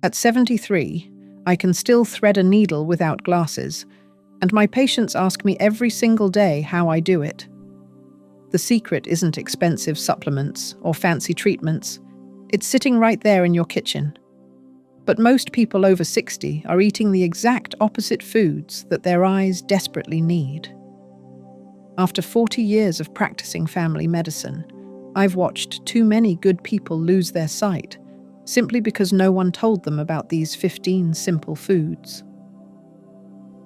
At 73, I can still thread a needle without glasses, and my patients ask me every single day how I do it. The secret isn't expensive supplements or fancy treatments. It's sitting right there in your kitchen. But most people over 60 are eating the exact opposite foods that their eyes desperately need. After 40 years of practicing family medicine, I've watched too many good people lose their sight simply because no one told them about these 15 simple foods.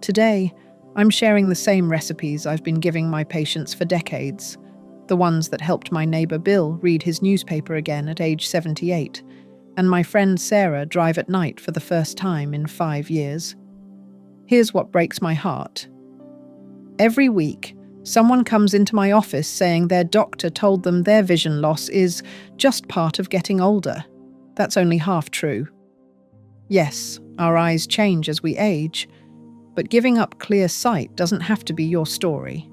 Today, I'm sharing the same recipes I've been giving my patients for decades, the ones that helped my neighbor Bill read his newspaper again at age 78, and my friend Sarah drive at night for the first time in 5 years. Here's what breaks my heart. Every week, someone comes into my office saying their doctor told them their vision loss is just part of getting older. That's only half true. Yes, our eyes change as we age, but giving up clear sight doesn't have to be your story.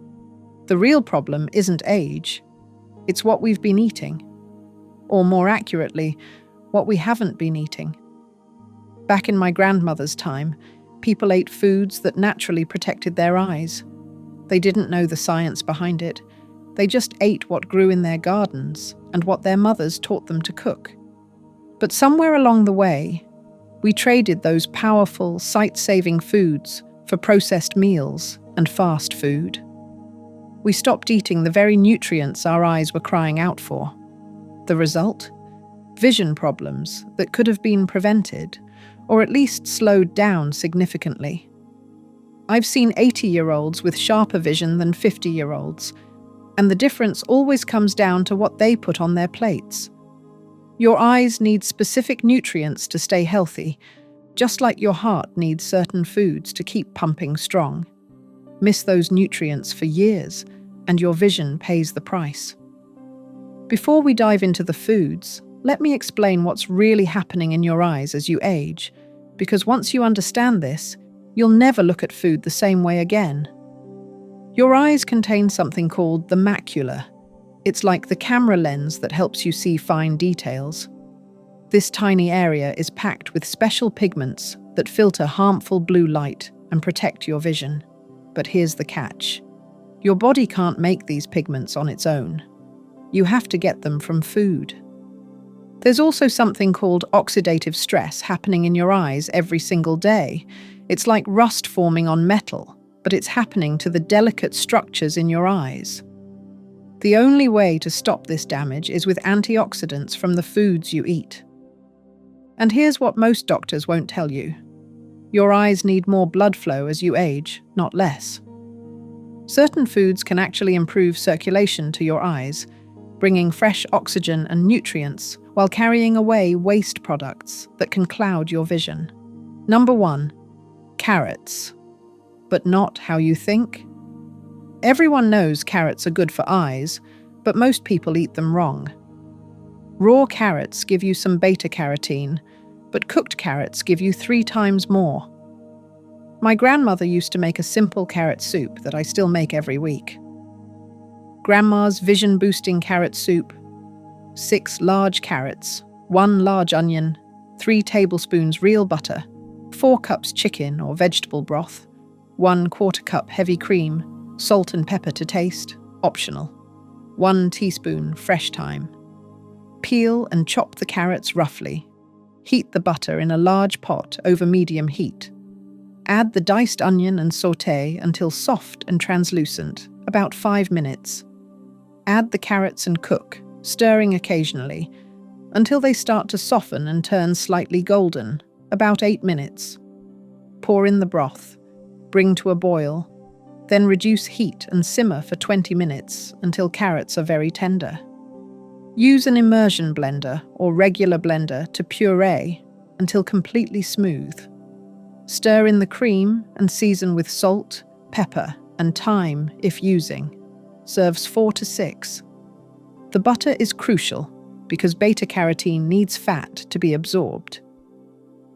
The real problem isn't age. It's what we've been eating. Or more accurately, what we haven't been eating. Back in my grandmother's time, people ate foods that naturally protected their eyes. They didn't know the science behind it. They just ate what grew in their gardens and what their mothers taught them to cook. But somewhere along the way, we traded those powerful, sight-saving foods for processed meals and fast food. We stopped eating the very nutrients our eyes were crying out for. The result? Vision problems that could have been prevented, or at least slowed down significantly. I've seen 80-year-olds with sharper vision than 50-year-olds, and the difference always comes down to what they put on their plates. Your eyes need specific nutrients to stay healthy, just like your heart needs certain foods to keep pumping strong. Miss those nutrients for years, and your vision pays the price. Before we dive into the foods, let me explain what's really happening in your eyes as you age, because once you understand this, you'll never look at food the same way again. Your eyes contain something called the macula. It's like the camera lens that helps you see fine details. This tiny area is packed with special pigments that filter harmful blue light and protect your vision. But here's the catch. Your body can't make these pigments on its own. You have to get them from food. There's also something called oxidative stress happening in your eyes every single day. It's like rust forming on metal, but it's happening to the delicate structures in your eyes. The only way to stop this damage is with antioxidants from the foods you eat. And here's what most doctors won't tell you. Your eyes need more blood flow as you age, not less. Certain foods can actually improve circulation to your eyes, bringing fresh oxygen and nutrients while carrying away waste products that can cloud your vision. Number 1, carrots. But not how you think. Everyone knows carrots are good for eyes, but most people eat them wrong. Raw carrots give you some beta-carotene, but cooked carrots give you 3 times more. My grandmother used to make a simple carrot soup that I still make every week. Grandma's vision-boosting carrot soup: 6 large carrots, 1 large onion, 3 tablespoons real butter, 4 cups chicken or vegetable broth, 1/4 cup heavy cream, salt and pepper to taste, optional, 1 teaspoon fresh thyme. Peel and chop the carrots roughly. Heat the butter in a large pot over medium heat. Add the diced onion and sauté until soft and translucent, about 5 minutes. Add the carrots and cook, stirring occasionally, until they start to soften and turn slightly golden, about 8 minutes. Pour in the broth, bring to a boil, then reduce heat and simmer for 20 minutes until carrots are very tender. Use an immersion blender or regular blender to puree until completely smooth. Stir in the cream and season with salt, pepper, and thyme if using. Serves 4 to 6. The butter is crucial because beta-carotene needs fat to be absorbed.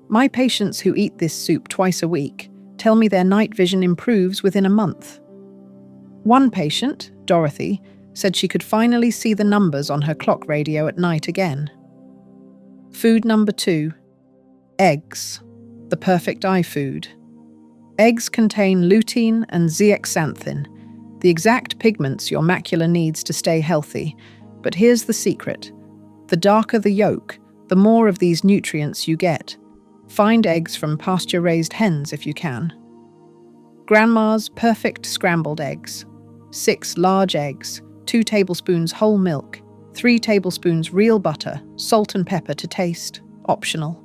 My patients who eat this soup twice a week tell me their night vision improves within a month. One patient, Dorothy, said she could finally see the numbers on her clock radio at night again. Food number 2, Eggs, the perfect eye food. Eggs contain lutein and zeaxanthin, the exact pigments your macula needs to stay healthy. But here's the secret. The darker the yolk, the more of these nutrients you get. Find eggs from pasture-raised hens if you can. Grandma's perfect scrambled eggs. 6 large eggs, 2 tablespoons whole milk, 3 tablespoons real butter, salt and pepper to taste, optional.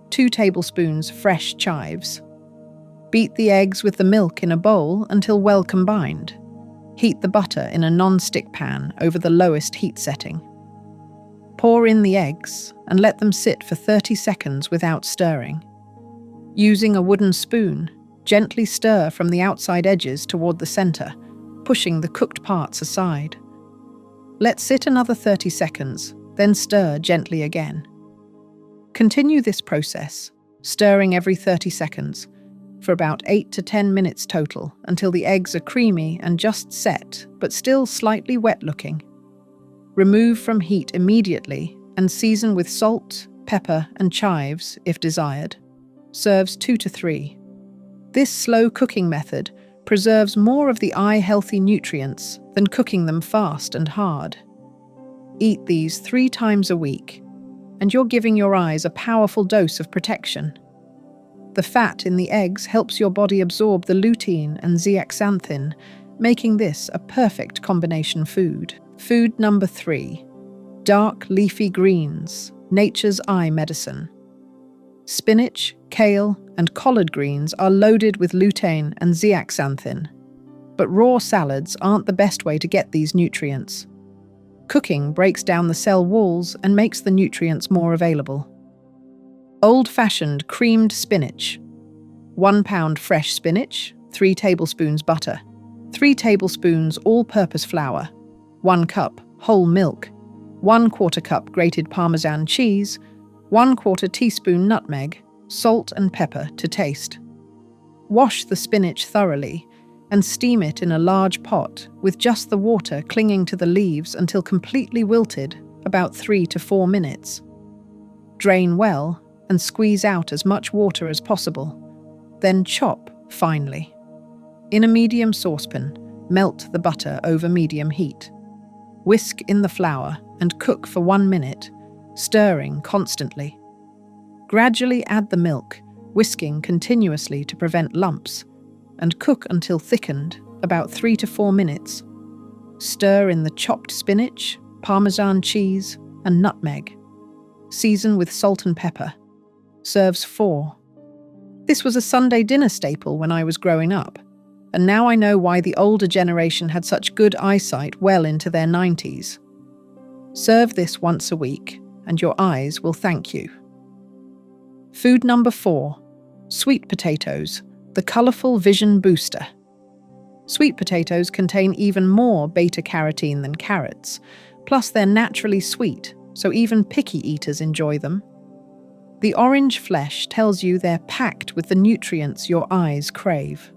2 tablespoons fresh chives. Beat the eggs with the milk in a bowl until well combined. Heat the butter in a non-stick pan over the lowest heat setting. Pour in the eggs and let them sit for 30 seconds without stirring. Using a wooden spoon, gently stir from the outside edges toward the center, pushing the cooked parts aside. Let sit another 30 seconds, then stir gently again. Continue this process, stirring every 30 seconds, for about 8 to 10 minutes total, until the eggs are creamy and just set, but still slightly wet-looking. Remove from heat immediately and season with salt, pepper, and chives if desired. Serves 2 to 3. This slow cooking method preserves more of the eye-healthy nutrients than cooking them fast and hard. Eat these 3 times a week, and you're giving your eyes a powerful dose of protection. The fat in the eggs helps your body absorb the lutein and zeaxanthin, making this a perfect combination food. Food number 3. Dark leafy greens, nature's eye medicine. Spinach, kale, and collard greens are loaded with lutein and zeaxanthin. But raw salads aren't the best way to get these nutrients. Cooking breaks down the cell walls and makes the nutrients more available. Old-fashioned creamed spinach. 1 pound fresh spinach, 3 tablespoons butter, 3 tablespoons all-purpose flour, 1 cup whole milk, 1/4 cup grated Parmesan cheese, 1/4 teaspoon nutmeg, salt and pepper to taste. Wash the spinach thoroughly and steam it in a large pot with just the water clinging to the leaves until completely wilted, about 3 to 4 minutes. Drain well and squeeze out as much water as possible. Then chop finely. In a medium saucepan, melt the butter over medium heat. Whisk in the flour and cook for 1 minute, stirring constantly. Gradually add the milk, whisking continuously to prevent lumps, and cook until thickened, about 3 to 4 minutes. Stir in the chopped spinach, Parmesan cheese, and nutmeg. Season with salt and pepper. Serves 4. This was a Sunday dinner staple when I was growing up, and now I know why the older generation had such good eyesight well into their 90s. Serve this once a week, and your eyes will thank you. Food number 4. Sweet potatoes, the colourful vision booster. Sweet potatoes contain even more beta-carotene than carrots, plus they're naturally sweet, so even picky eaters enjoy them. The orange flesh tells you they're packed with the nutrients your eyes crave.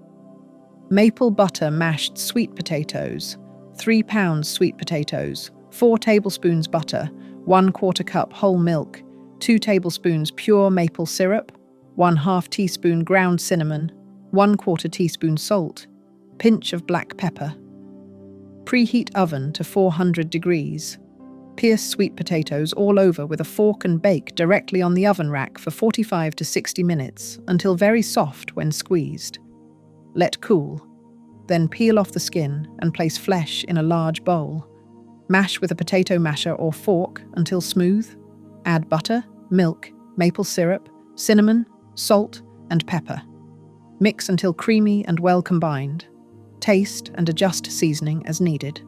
Maple butter mashed sweet potatoes, 3 pounds sweet potatoes, 4 tablespoons butter, 1/4 cup whole milk, 2 tablespoons pure maple syrup, 1/2 teaspoon ground cinnamon, 1/4 teaspoon salt, pinch of black pepper. Preheat oven to 400 degrees. Pierce sweet potatoes all over with a fork and bake directly on the oven rack for 45 to 60 minutes until very soft when squeezed. Let cool. Then peel off the skin and place flesh in a large bowl. Mash with a potato masher or fork until smooth. Add butter, milk, maple syrup, cinnamon, salt, and pepper. Mix until creamy and well combined. Taste and adjust seasoning as needed.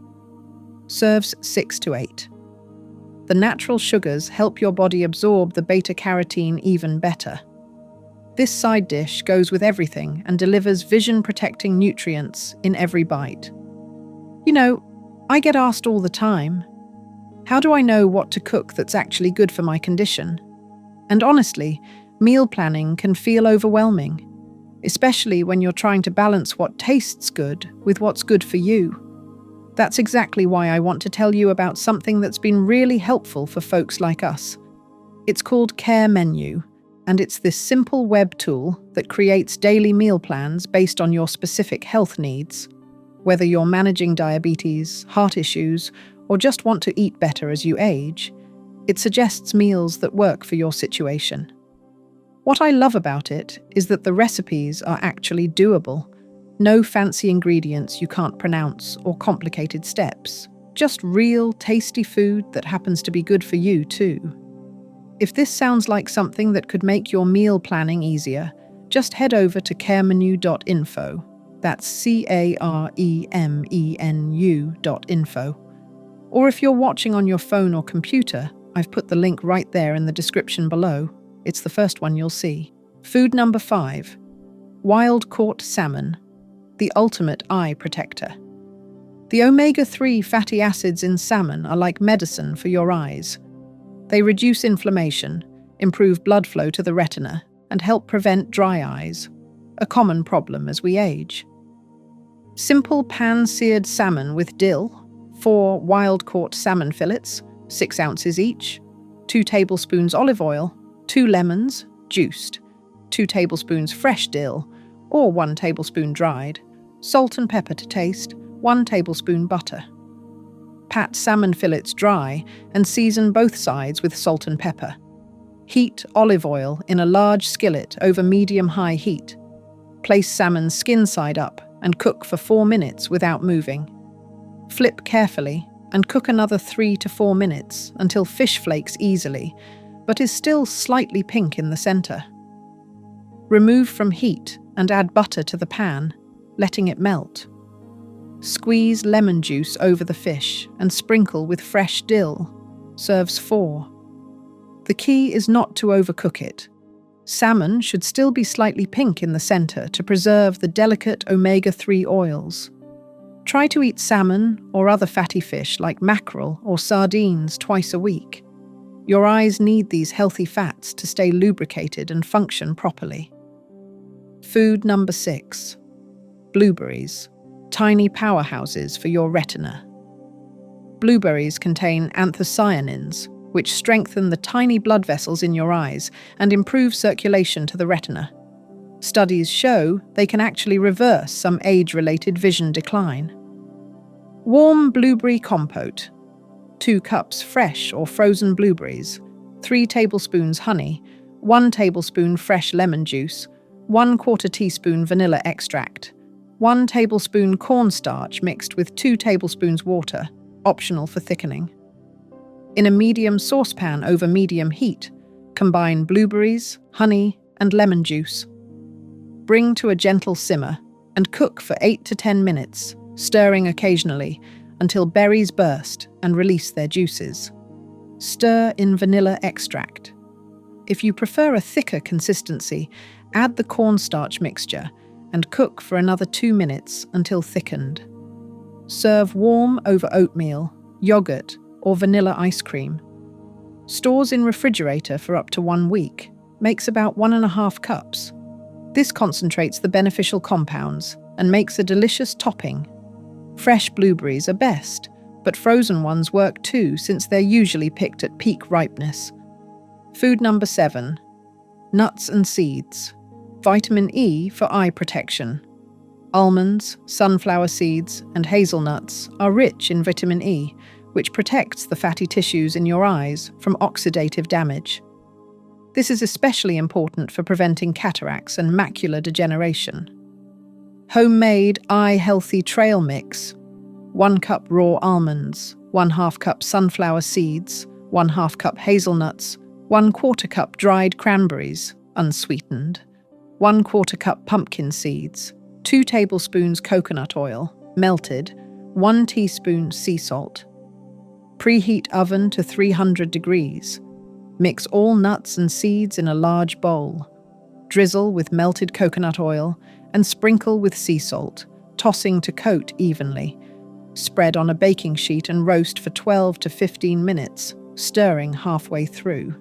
Serves 6 to 8. The natural sugars help your body absorb the beta-carotene even better. This side dish goes with everything and delivers vision-protecting nutrients in every bite. You know, I get asked all the time, how do I know what to cook that's actually good for my condition? And honestly, meal planning can feel overwhelming, especially when you're trying to balance what tastes good with what's good for you. That's exactly why I want to tell you about something that's been really helpful for folks like us. It's called Care Menu, and it's this simple web tool that creates daily meal plans based on your specific health needs. Whether you're managing diabetes, heart issues, or just want to eat better as you age, it suggests meals that work for your situation. What I love about it is that the recipes are actually doable. No fancy ingredients you can't pronounce or complicated steps. Just real, tasty food that happens to be good for you too. If this sounds like something that could make your meal planning easier, just head over to caremenu.info. That's caremenu.info. Or if you're watching on your phone or computer, I've put the link right there in the description below. It's the first one you'll see. Food number 5. Wild-caught salmon, the ultimate eye protector. The omega-3 fatty acids in salmon are like medicine for your eyes. They reduce inflammation, improve blood flow to the retina, and help prevent dry eyes, a common problem as we age. Simple pan-seared salmon with dill, 4 wild-caught salmon fillets, 6 ounces each, 2 tablespoons olive oil, 2 lemons, juiced, 2 tablespoons fresh dill, or 1 tablespoon dried, salt and pepper to taste, 1 tablespoon butter. Pat salmon fillets dry and season both sides with salt and pepper. Heat olive oil in a large skillet over medium-high heat. Place salmon skin side up and cook for 4 minutes without moving. Flip carefully and cook another 3 to 4 minutes until fish flakes easily, but is still slightly pink in the center. Remove from heat and add butter to the pan, letting it melt. Squeeze lemon juice over the fish and sprinkle with fresh dill. Serves 4. The key is not to overcook it. Salmon should still be slightly pink in the center to preserve the delicate omega-3 oils. Try to eat salmon or other fatty fish like mackerel or sardines twice a week. Your eyes need these healthy fats to stay lubricated and function properly. Food number 6. Blueberries, tiny powerhouses for your retina. Blueberries contain anthocyanins, which strengthen the tiny blood vessels in your eyes and improve circulation to the retina. Studies show they can actually reverse some age-related vision decline. Warm blueberry compote. 2 cups fresh or frozen blueberries, 3 tablespoons honey, 1 tablespoon fresh lemon juice, 1/4 teaspoon vanilla extract, 1 tablespoon cornstarch mixed with 2 tablespoons water, optional for thickening. In a medium saucepan over medium heat, combine blueberries, honey, and lemon juice. Bring to a gentle simmer and cook for 8 to 10 minutes, stirring occasionally until berries burst and release their juices. Stir in vanilla extract. If you prefer a thicker consistency, add the cornstarch mixture and cook for another 2 minutes until thickened. Serve warm over oatmeal, yogurt, or vanilla ice cream. Stores in refrigerator for up to 1 week. Makes about 1.5 cups. This concentrates the beneficial compounds and makes a delicious topping. Fresh blueberries are best, but frozen ones work too since they're usually picked at peak ripeness. Food number 7. Nuts and seeds. Vitamin E for eye protection. Almonds, sunflower seeds, and hazelnuts are rich in vitamin E, which protects the fatty tissues in your eyes from oxidative damage. This is especially important for preventing cataracts and macular degeneration. Homemade eye-healthy trail mix. 1 cup raw almonds, 1/2 cup sunflower seeds, 1/2 cup hazelnuts, 1/4 cup dried cranberries, unsweetened, 1/4 cup pumpkin seeds, 2 tablespoons coconut oil, melted, 1 teaspoon sea salt. Preheat oven to 300 degrees. Mix all nuts and seeds in a large bowl. Drizzle with melted coconut oil and sprinkle with sea salt, tossing to coat evenly. Spread on a baking sheet and roast for 12 to 15 minutes, stirring halfway through.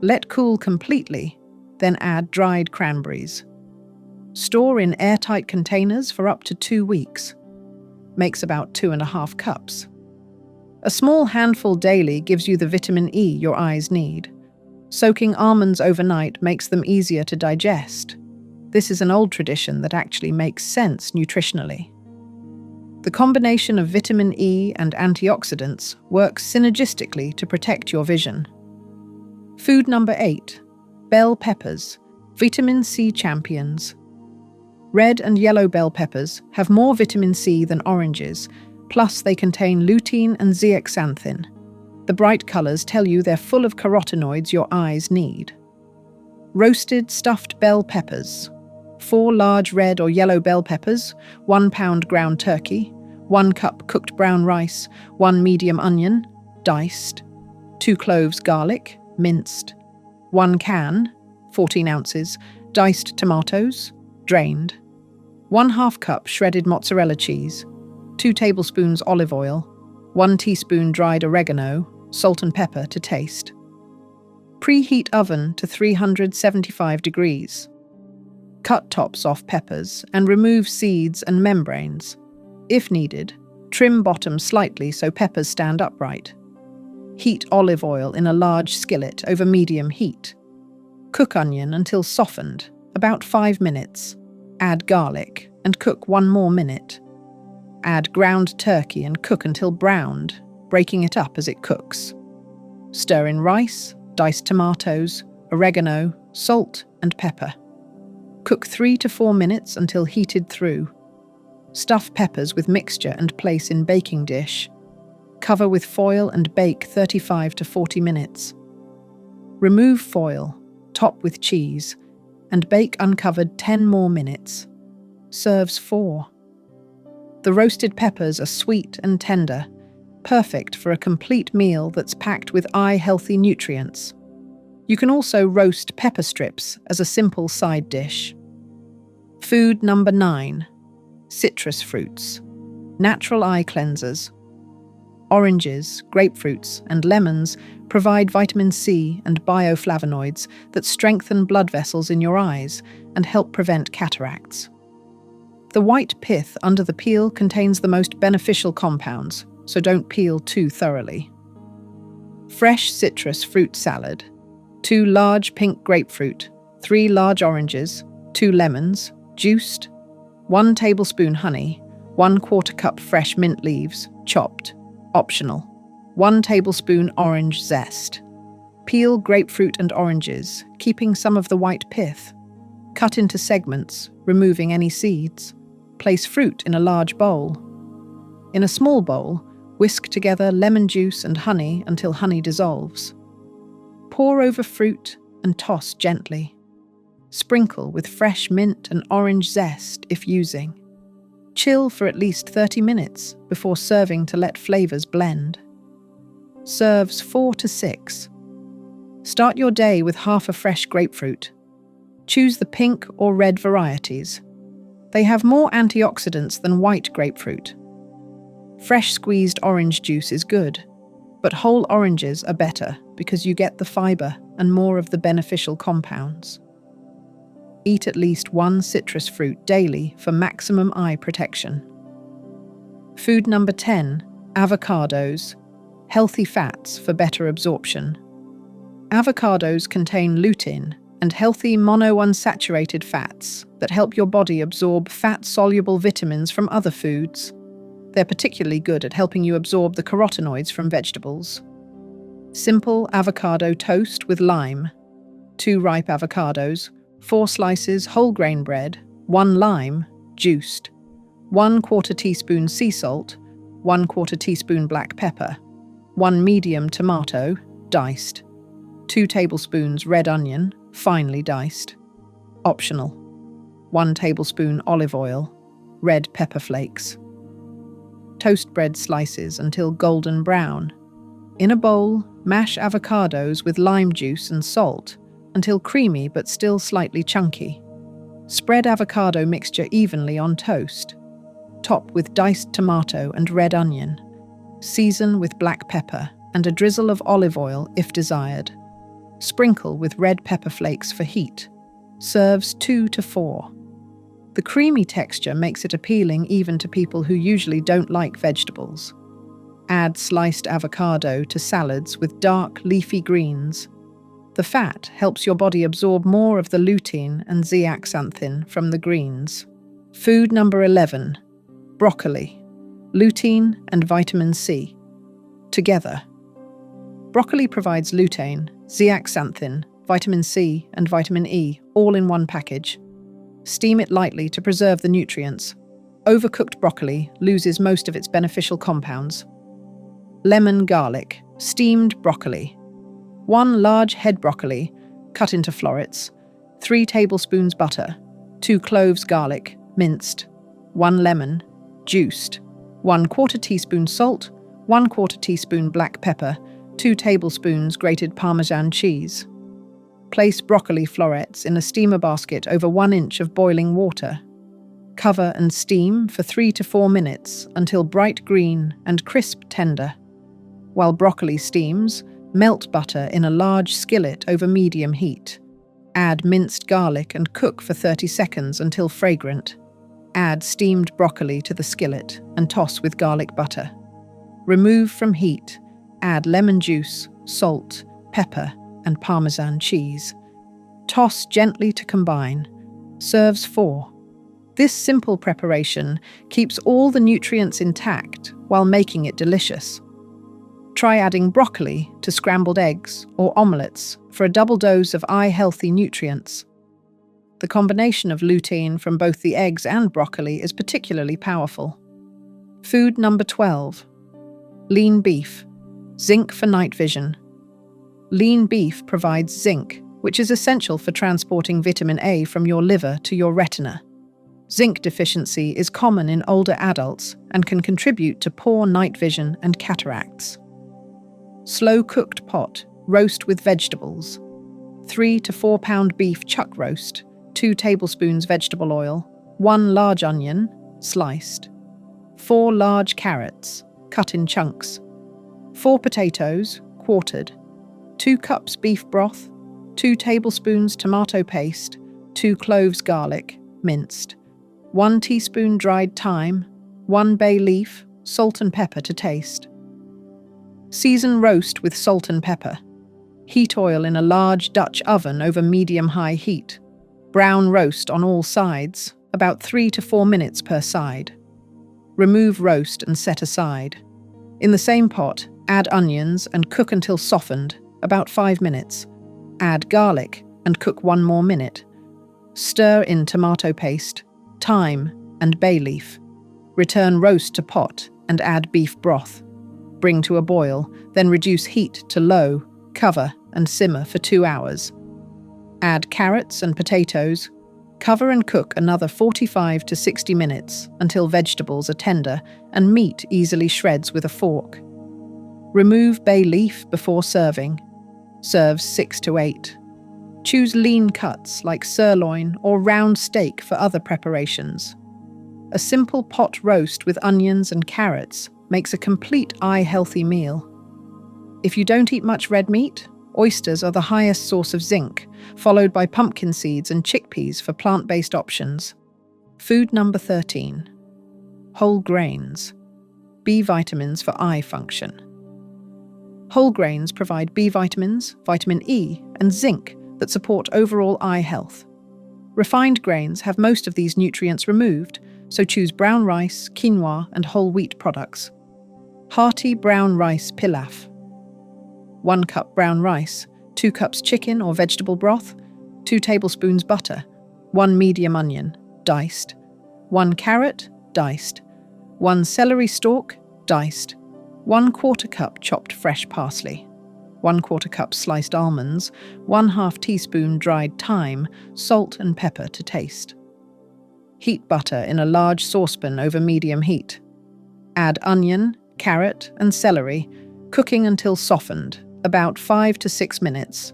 Let cool completely, then add dried cranberries. Store in airtight containers for up to 2 weeks. Makes about 2.5 cups. A small handful daily gives you the vitamin E your eyes need. Soaking almonds overnight makes them easier to digest. This is an old tradition that actually makes sense nutritionally. The combination of vitamin E and antioxidants works synergistically to protect your vision. Food number 8. Bell peppers, vitamin C champions. Red and yellow bell peppers have more vitamin C than oranges, plus they contain lutein and zeaxanthin. The bright colors tell you they're full of carotenoids your eyes need. Roasted stuffed bell peppers. 4 large red or yellow bell peppers, 1 pound ground turkey, 1 cup cooked brown rice, 1 medium onion, diced, 2 cloves garlic, minced, 1 can, 14 ounces, diced tomatoes, drained, 1/2 cup shredded mozzarella cheese, 2 tablespoons olive oil, 1 teaspoon dried oregano, salt and pepper to taste. Preheat oven to 375 degrees. Cut tops off peppers and remove seeds and membranes. If needed, trim bottom slightly so peppers stand upright. Heat olive oil in a large skillet over medium heat. Cook onion until softened, about 5 minutes. Add garlic and cook 1 more minute. Add ground turkey and cook until browned, breaking it up as it cooks. Stir in rice, diced tomatoes, oregano, salt, and pepper. Cook 3 to 4 minutes until heated through. Stuff peppers with mixture and place in baking dish. Cover with foil and bake 35 to 40 minutes. Remove foil, top with cheese, and bake uncovered 10 more minutes. Serves 4. The roasted peppers are sweet and tender, perfect for a complete meal that's packed with eye-healthy nutrients. You can also roast pepper strips as a simple side dish. Food number 9. Citrus fruits. Natural eye cleansers. Oranges, grapefruits, and lemons provide vitamin C and bioflavonoids that strengthen blood vessels in your eyes and help prevent cataracts. The white pith under the peel contains the most beneficial compounds, so don't peel too thoroughly. Fresh citrus fruit salad. 2 large pink grapefruit, 3 large oranges, 2 lemons, juiced, 1 tablespoon honey, 1/4 cup fresh mint leaves, chopped, optional, 1 tablespoon orange zest. Peel grapefruit and oranges, keeping some of the white pith. Cut into segments, removing any seeds. Place fruit in a large bowl. In a small bowl, whisk together lemon juice and honey until honey dissolves. Pour over fruit and toss gently. Sprinkle with fresh mint and orange zest if using. Chill for at least 30 minutes before serving to let flavors blend. Serves 4 to 6. Start your day with half a fresh grapefruit. Choose the pink or red varieties. They have more antioxidants than white grapefruit. Fresh squeezed orange juice is good, but whole oranges are better because you get the fiber and more of the beneficial compounds. Eat at least 1 citrus fruit daily for maximum eye protection. Food number 10. Avocados. Healthy fats for better absorption. Avocados contain lutein and healthy monounsaturated fats that help your body absorb fat-soluble vitamins from other foods. They're particularly good at helping you absorb the carotenoids from vegetables. Simple avocado toast with lime. 2 ripe avocados, 4 slices whole grain bread, 1 lime, juiced, 1/4 teaspoon sea salt, 1/4 teaspoon black pepper, 1 medium tomato, diced, 2 tablespoons red onion, finely diced. Optional. 1 tablespoon olive oil, red pepper flakes. Toast bread slices until golden brown. In a bowl, mash avocados with lime juice and salt until creamy but still slightly chunky. Spread avocado mixture evenly on toast. Top with diced tomato and red onion. Season with black pepper and a drizzle of olive oil if desired. Sprinkle with red pepper flakes for heat. Serves 2 to 4. The creamy texture makes it appealing even to people who usually don't like vegetables. Add sliced avocado to salads with dark leafy greens. The fat helps your body absorb more of the lutein and zeaxanthin from the greens. Food number 11. Broccoli. Lutein and vitamin C. Together. Broccoli provides lutein, zeaxanthin, vitamin C, and vitamin E, all in one package. Steam it lightly to preserve the nutrients. Overcooked broccoli loses most of its beneficial compounds. Lemon garlic. Steamed broccoli. 1 large head broccoli, cut into florets. 3 tablespoons butter. 2 cloves garlic, minced. 1 lemon, juiced. 1/4 teaspoon salt. 1/4 teaspoon black pepper. 2 tablespoons grated Parmesan cheese. Place broccoli florets in a steamer basket over 1 inch of boiling water. Cover and steam for 3 to 4 minutes until bright green and crisp tender. While broccoli steams, melt butter in a large skillet over medium heat. Add minced garlic and cook for 30 seconds until fragrant. Add steamed broccoli to the skillet and toss with garlic butter. Remove from heat. Add lemon juice, salt, pepper, and Parmesan cheese. Toss gently to combine. Serves 4. This simple preparation keeps all the nutrients intact while making it delicious. Try adding broccoli to scrambled eggs or omelettes for a double dose of eye-healthy nutrients. The combination of lutein from both the eggs and broccoli is particularly powerful. Food number 12. Lean beef. Zinc for night vision. Lean beef provides zinc, which is essential for transporting vitamin A from your liver to your retina. Zinc deficiency is common in older adults and can contribute to poor night vision and cataracts. Slow-cooked pot, roast with vegetables. 3 to 4 pound beef chuck roast, 2 tablespoons vegetable oil, 1 large onion, sliced. 4 large carrots, cut in chunks. 4 potatoes, quartered. 2 cups beef broth, 2 tablespoons tomato paste, 2 cloves garlic, minced. 1 teaspoon dried thyme, 1 bay leaf, salt and pepper to taste. Season roast with salt and pepper. Heat oil in a large Dutch oven over medium-high heat. Brown roast on all sides, about 3 to 4 minutes per side. Remove roast and set aside. In the same pot, add onions and cook until softened, about 5 minutes. Add garlic and cook 1 more minute. Stir in tomato paste, thyme, and bay leaf. Return roast to pot and add beef broth. Bring to a boil, then reduce heat to low, cover, and simmer for 2 hours. Add carrots and potatoes. Cover and cook another 45 to 60 minutes until vegetables are tender and meat easily shreds with a fork. Remove bay leaf before serving. Serve 6 to 8. Choose lean cuts like sirloin or round steak for other preparations. A simple pot roast with onions and carrots makes a complete eye-healthy meal. If you don't eat much red meat, oysters are the highest source of zinc, followed by pumpkin seeds and chickpeas for plant-based options. Food number 13. Whole grains. B vitamins for eye function. Whole grains provide B vitamins, vitamin E, and zinc that support overall eye health. Refined grains have most of these nutrients removed, so choose brown rice, quinoa, and whole wheat products. Hearty brown rice pilaf. 1 cup brown rice, 2 cups chicken or vegetable broth, 2 tablespoons butter, 1 medium onion, diced, 1 carrot, diced, 1 celery stalk, diced, 1/4 cup chopped fresh parsley, 1/4 cup sliced almonds, 1/2 teaspoon dried thyme, salt and pepper to taste. Heat butter in a large saucepan over medium heat. Add onion, carrot, and celery, cooking until softened, about 5 to 6 minutes.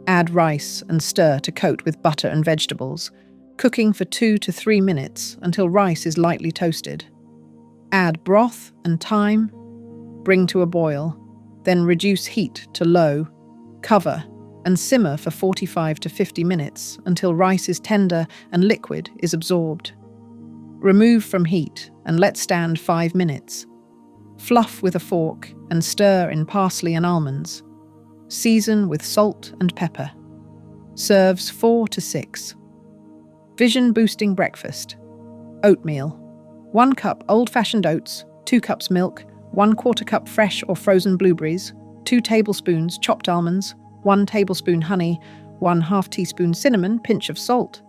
Add rice and stir to coat with butter and vegetables, cooking for 2 to 3 minutes until rice is lightly toasted. Add broth and thyme, bring to a boil, then reduce heat to low, cover, and simmer for 45 to 50 minutes until rice is tender and liquid is absorbed. Remove from heat and let stand 5 minutes. Fluff with a fork and stir in parsley and almonds. Season with salt and pepper. Serves 4 to 6. Vision-boosting breakfast. Oatmeal. 1 cup old-fashioned oats, 2 cups milk, 1/4 cup fresh or frozen blueberries, 2 tablespoons chopped almonds, 1 tablespoon honey, 1/2 teaspoon cinnamon, pinch of salt.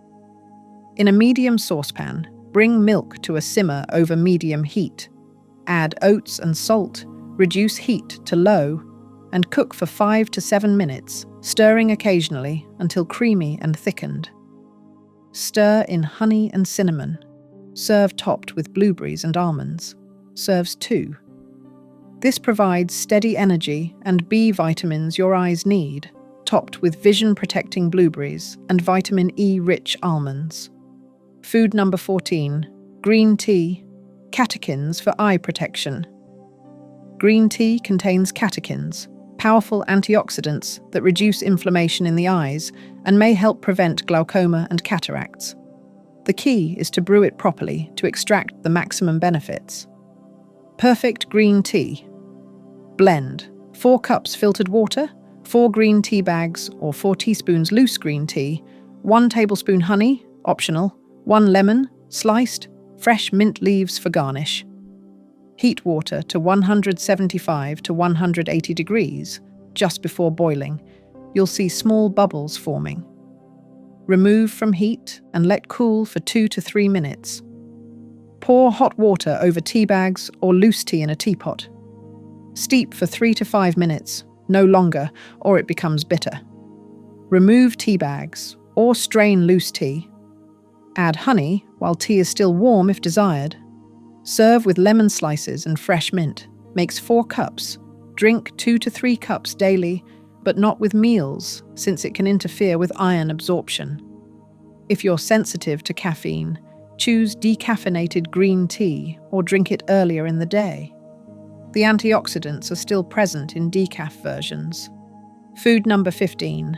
In a medium saucepan, bring milk to a simmer over medium heat. Add oats and salt, reduce heat to low, and cook for 5 to 7 minutes, stirring occasionally until creamy and thickened. Stir in honey and cinnamon. Serve topped with blueberries and almonds. Serves 2. This provides steady energy and B vitamins your eyes need, topped with vision-protecting blueberries and vitamin E-rich almonds. Food number 14. Green tea. Catechins for eye protection. Green tea contains catechins, powerful antioxidants that reduce inflammation in the eyes and may help prevent glaucoma and cataracts. The key is to brew it properly to extract the maximum benefits. Perfect green tea. Blend 4 cups filtered water, 4 green tea bags or 4 teaspoons loose green tea, 1 tablespoon honey, optional, 1 lemon, sliced, fresh mint leaves for garnish. Heat water to 175 to 180 degrees just before boiling. You'll see small bubbles forming. Remove from heat and let cool for 2 to 3 minutes. Pour hot water over tea bags or loose tea in a teapot. Steep for 3 to 5 minutes, no longer, or it becomes bitter. Remove tea bags or strain loose tea. Add honey while tea is still warm if desired. Serve with lemon slices and fresh mint. Makes 4 cups. Drink 2 to 3 cups daily, but not with meals, since it can interfere with iron absorption. If you're sensitive to caffeine, choose decaffeinated green tea or drink it earlier in the day. The antioxidants are still present in decaf versions. Food number 15.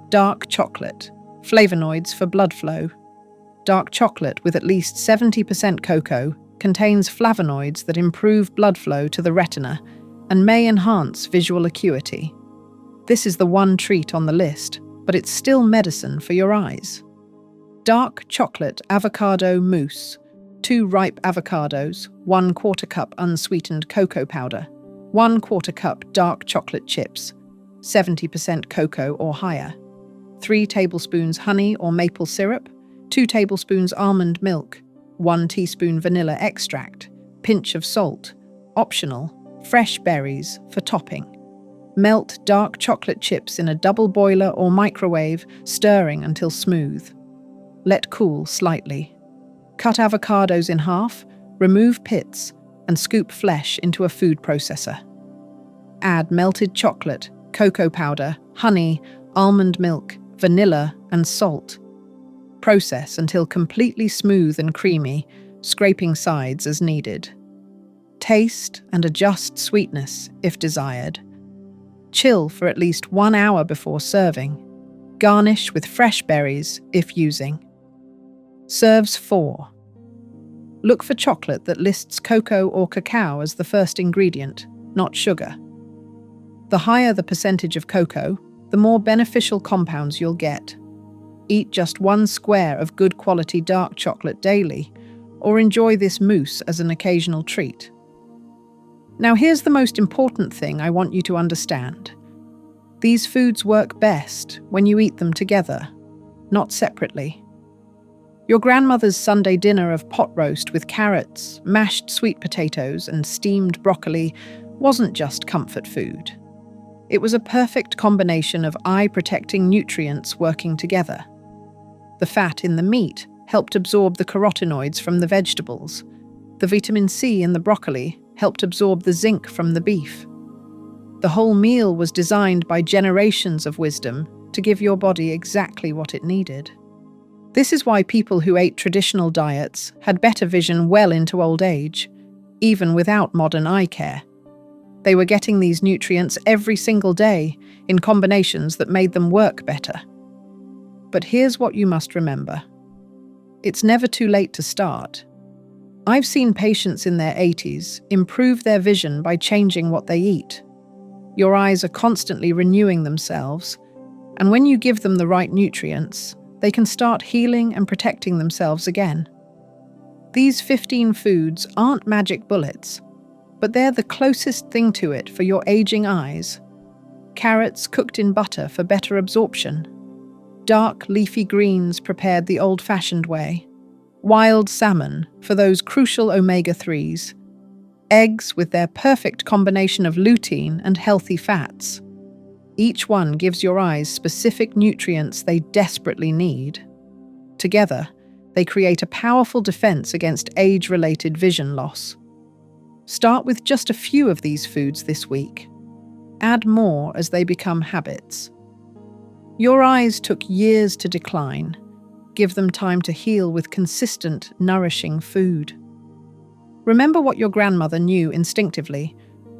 Dark chocolate. Flavonoids for blood flow. Dark chocolate with at least 70% cocoa contains flavonoids that improve blood flow to the retina and may enhance visual acuity. This is the one treat on the list, but it's still medicine for your eyes. Dark chocolate avocado mousse. 2 ripe avocados, 1/4 cup unsweetened cocoa powder, 1/4 cup dark chocolate chips, 70% cocoa or higher, 3 tablespoons honey or maple syrup, 2 tablespoons almond milk, 1 teaspoon vanilla extract, pinch of salt, optional, fresh berries for topping. Melt dark chocolate chips in a double boiler or microwave, stirring until smooth. Let cool slightly. Cut avocados in half, remove pits, and scoop flesh into a food processor. Add melted chocolate, cocoa powder, honey, almond milk, vanilla, and salt. Process until completely smooth and creamy, scraping sides as needed. Taste and adjust sweetness if desired. Chill for at least 1 hour before serving. Garnish with fresh berries if using. Serves 4. Look for chocolate that lists cocoa or cacao as the first ingredient, not sugar. The higher the percentage of cocoa, the more beneficial compounds you'll get. Eat just 1 square of good quality dark chocolate daily, or enjoy this mousse as an occasional treat. Now here's the most important thing I want you to understand. These foods work best when you eat them together, not separately. Your grandmother's Sunday dinner of pot roast with carrots, mashed sweet potatoes, and steamed broccoli wasn't just comfort food. It was a perfect combination of eye-protecting nutrients working together. The fat in the meat helped absorb the carotenoids from the vegetables. The vitamin C in the broccoli helped absorb the zinc from the beef. The whole meal was designed by generations of wisdom to give your body exactly what it needed. This is why people who ate traditional diets had better vision well into old age, even without modern eye care. They were getting these nutrients every single day in combinations that made them work better. But here's what you must remember. It's never too late to start. I've seen patients in their 80s improve their vision by changing what they eat. Your eyes are constantly renewing themselves, and when you give them the right nutrients, they can start healing and protecting themselves again. These 15 foods aren't magic bullets, but they're the closest thing to it for your aging eyes. Carrots cooked in butter for better absorption. Dark leafy greens prepared the old-fashioned way. Wild salmon for those crucial omega-3s. Eggs with their perfect combination of lutein and healthy fats. Each one gives your eyes specific nutrients they desperately need. Together, they create a powerful defense against age-related vision loss. Start with just a few of these foods this week. Add more as they become habits. Your eyes took years to decline. Give them time to heal with consistent, nourishing food. Remember what your grandmother knew instinctively.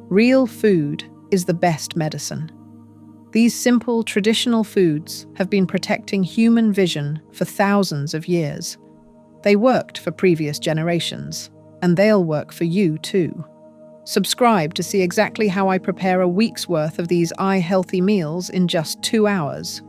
Real food is the best medicine. These simple, traditional foods have been protecting human vision for thousands of years. They worked for previous generations, and they'll work for you too. Subscribe to see exactly how I prepare a week's worth of these eye-healthy meals in just 2 hours.